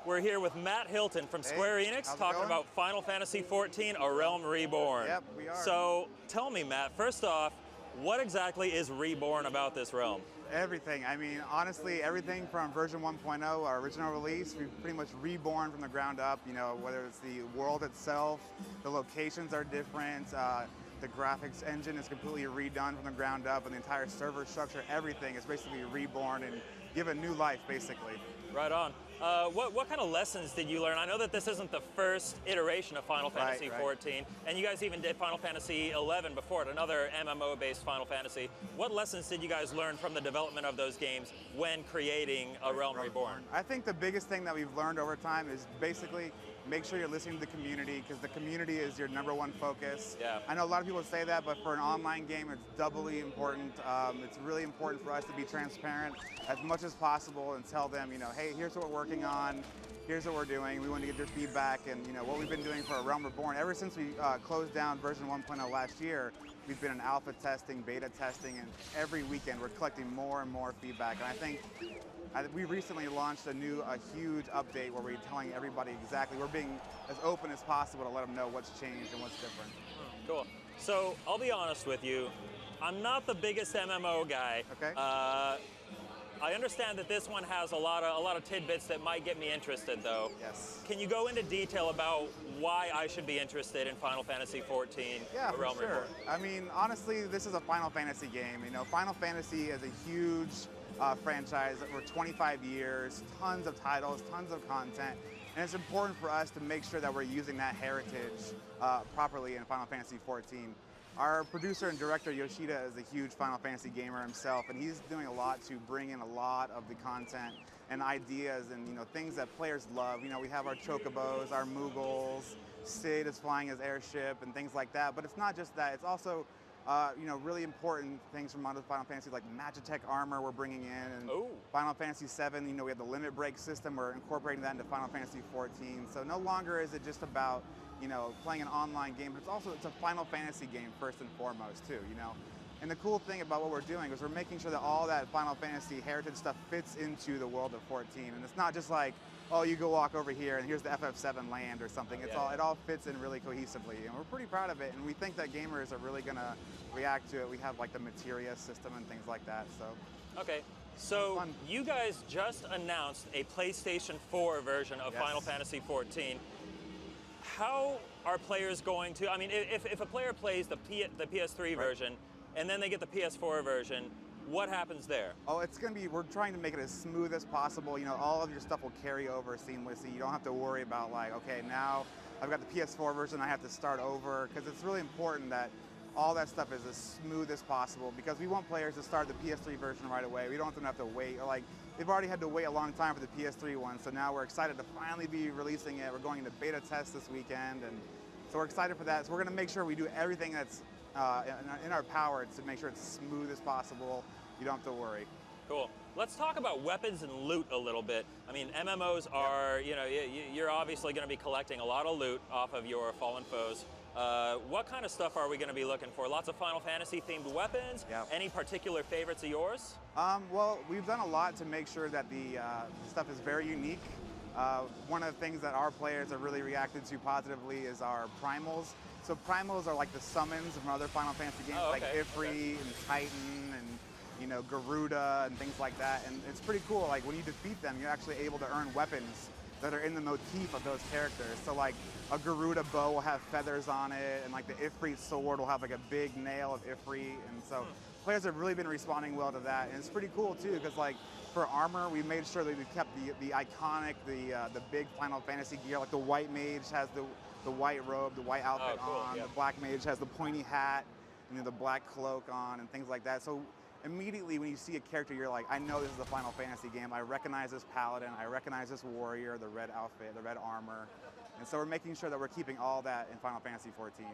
We're here with Matt Hilton from Square Enix talking about Final Fantasy XIV, A Realm Reborn. Yep, we are. So tell me, Matt, first off, what exactly is Reborn about this realm? Everything. I mean, honestly, everything from version 1.0, our original release, we've pretty much reborn from the ground up, you know, whether it's the world itself, the locations are different, the graphics engine is completely redone from the ground up, and the entire server structure, everything is basically reborn and given new life, basically. Right on. What kind of lessons did you learn? I know that this isn't the first iteration of Final Fantasy XIV, and you guys even did Final Fantasy XI before it, another MMO-based Final Fantasy. What lessons did you guys learn from the development of those games when creating A Realm Reborn? I think the biggest thing that we've learned over time is basically make sure you're listening to the community, because the community is your #1 focus. Yeah. I know a lot of people say that, but for an online game, it's doubly important. It's really important for us to be transparent as much as possible and tell them, you know, hey, here's what we're working on, here's what we're doing. We want to get your feedback, and you know what we've been doing for A Realm Reborn. Ever since we closed down version 1.0 last year, we've been in alpha testing, beta testing, and every weekend we're collecting more and more feedback. And I think we recently launched a huge update where we're telling everybody exactly, we're being as open as possible to let them know what's changed and what's different. Cool. So I'll be honest with you, I'm not the biggest MMO guy. Okay. I understand that this one has a lot of tidbits that might get me interested, though. Yes. Can you go into detail about why I should be interested in Final Fantasy XIV? Yeah, A Realm for sure. Reborn? I mean, honestly, this is a Final Fantasy game. You know, Final Fantasy is a huge franchise over 25 years, tons of titles, tons of content, and it's important for us to make sure that we're using that heritage properly in Final Fantasy XIV. Our producer and director Yoshida is a huge Final Fantasy gamer himself, and he's doing a lot to bring in a lot of the content and ideas and things that players love. You know, we have our chocobos, our Moogles, Cid is flying his airship, and things like that. But it's not just that; it's also really important things from Final Fantasy like Magitech armor we're bringing in, and Final Fantasy VII. We have the limit break system. We're incorporating that into Final Fantasy XIV. So no longer is it just about playing an online game, but it's a Final Fantasy game first and foremost too, And the cool thing about what we're doing is we're making sure that all that Final Fantasy heritage stuff fits into the world of 14, and it's not just like, oh, you go walk over here and here's the FF7 land or something. It all fits in really cohesively, and we're pretty proud of it, and we think that gamers are really gonna react to it. We have like the materia system and things like that, so. Okay. So you guys just announced a PlayStation 4 version of Final Fantasy XIV. How are players going to, I mean, if a player plays the PS3 version and then they get the PS4 version, what happens there? Oh, it's going to be, we're trying to make it as smooth as possible. All of your stuff will carry over seamlessly. You don't have to worry about like, okay, now I've got the PS4 version, I have to start over, because it's really important that all that stuff is as smooth as possible, because we want players to start the PS3 version right away. We don't want them to have to wait, or like, they've already had to wait a long time for the PS3 one, so now we're excited to finally be releasing it. We're going into beta test this weekend, and so we're excited for that. So we're going to make sure we do everything that's in our power to make sure it's smooth as possible. You don't have to worry. Cool. Let's talk about weapons and loot a little bit. I mean, MMOs are, you're obviously going to be collecting a lot of loot off of your fallen foes. What kind of stuff are we going to be looking for? Lots of Final Fantasy themed weapons? Any particular favorites of yours? Well, we've done a lot to make sure that the stuff is very unique. One of the things that our players have really reacted to positively is our primals. So primals are like the summons from other Final Fantasy games, like Ifrit and Titan and Garuda and things like that. And it's pretty cool. Like when you defeat them, you're actually able to earn weapons that are in the motif of those characters. So like a Garuda bow will have feathers on it, and like the Ifrit sword will have like a big nail of Ifrit. And so players have really been responding well to that. And it's pretty cool too, because like for armor, we made sure that we kept the iconic, the big Final Fantasy gear. Like the white mage has the white robe, the white outfit on. The black mage has the pointy hat, the black cloak on, and things like that. So immediately when you see a character, you're like, I know this is a Final Fantasy game. I recognize this paladin, I recognize this warrior, the red outfit, the red armor. And so we're making sure that we're keeping all that in Final Fantasy XIV.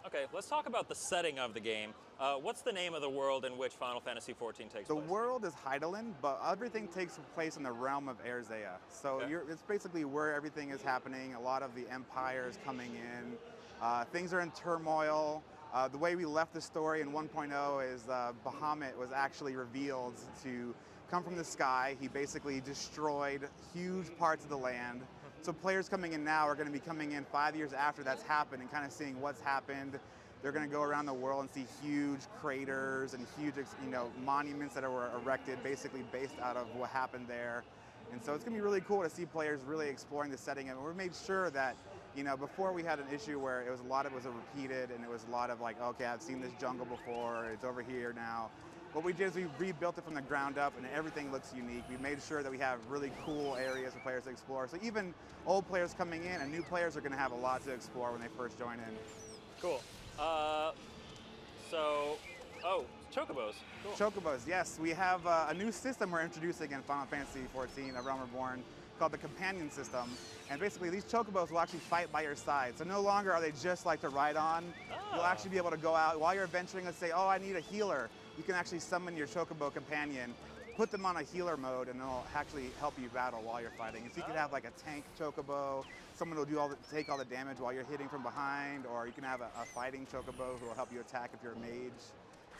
Okay, let's talk about the setting of the game. What's the name of the world in which Final Fantasy XIV takes place? The world is Hydaelyn, but everything takes place in the realm of Erzea. So it's basically where everything is happening. A lot of the empire is coming in. Things are in turmoil. The way we left the story in 1.0 is Bahamut was actually revealed to come from the sky. He basically destroyed huge parts of the land. So players coming in now are going to be coming in 5 years after that's happened and kind of seeing what's happened. They're going to go around the world and see huge craters and huge, monuments that were erected basically based out of what happened there. And so it's going to be really cool to see players really exploring the setting. And we made sure that, before we had an issue where it was repeated and it was a lot of like, okay, I've seen this jungle before, it's over here now. What we did is we rebuilt it from the ground up and everything looks unique. We made sure that we have really cool areas for players to explore. So even old players coming in and new players are going to have a lot to explore when they first join in. Cool. Chocobos. Cool. Chocobos, yes. We have a new system we're introducing in Final Fantasy XIV, A Realm Reborn, called the Companion System. And basically these Chocobos will actually fight by your side. So no longer are they just like to ride on. You'll actually be able to go out while you're adventuring and say, oh, I need a healer. You can actually summon your Chocobo companion, put them on a healer mode, and they'll actually help you battle while you're fighting. So you can have like a tank Chocobo, someone will take all the damage while you're hitting from behind, or you can have a fighting Chocobo who will help you attack if you're a mage.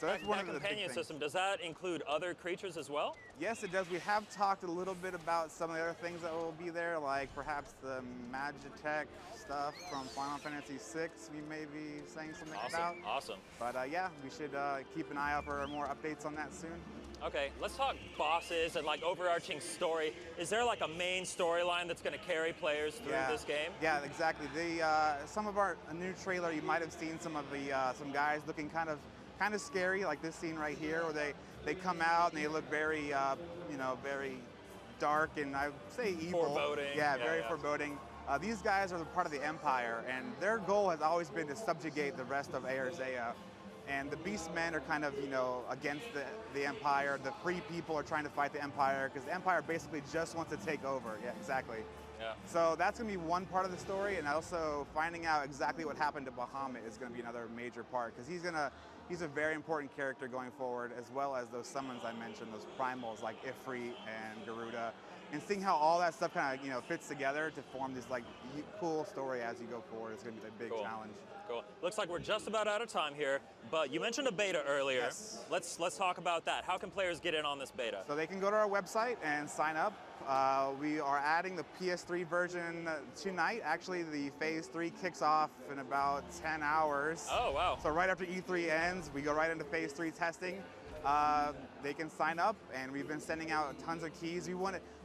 So that's one of the big things. Companion system, does that include other creatures as well? Yes, it does. We have talked a little bit about some of the other things that will be there, like perhaps the Magitech stuff from Final Fantasy VI we may be saying something about. Awesome. But yeah, we should keep an eye out for more updates on that soon. Okay, let's talk bosses and like overarching story. Is there like a main storyline that's going to carry players through this game? Yeah, exactly. Some of our new trailer, you might have seen some of the some guys looking kind of scary, like this scene right here, where they come out and they look very very dark and I would say evil. Foreboding. Yeah, very foreboding. These guys are part of the Empire, and their goal has always been to subjugate the rest of Eorzea. And the Beastmen are kind of, against the Empire. The free people are trying to fight the Empire because the Empire basically just wants to take over. Yeah, exactly. Yeah. So that's going to be one part of the story, and also finding out exactly what happened to Bahamut is going to be another major part because he's a very important character going forward, as well as those summons I mentioned, those primals like Ifrit and Garuda, and seeing how all that stuff kind of fits together to form this like cool story as you go forward is going to be a big challenge. Cool. Looks like we're just about out of time here, but you mentioned a beta earlier. Yes. Let's talk about that. How can players get in on this beta? So they can go to our website and sign up. We are adding the PS3 version tonight. Actually, the Phase 3 kicks off in about 10 hours. Oh, wow. So right after E3 ends, we go right into Phase 3 testing. They can sign up, and we've been sending out tons of keys.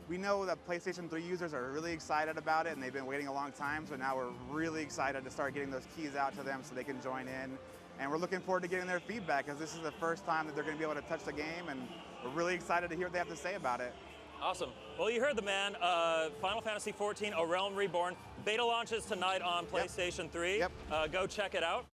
We know that PlayStation 3 users are really excited about it, and they've been waiting a long time, so now we're really excited to start getting those keys out to them so they can join in. And we're looking forward to getting their feedback, because this is the first time that they're going to be able to touch the game, and we're really excited to hear what they have to say about it. Awesome. Well, you heard the man. Final Fantasy XIV, A Realm Reborn. Beta launches tonight on PlayStation 3. Yep. Go check it out.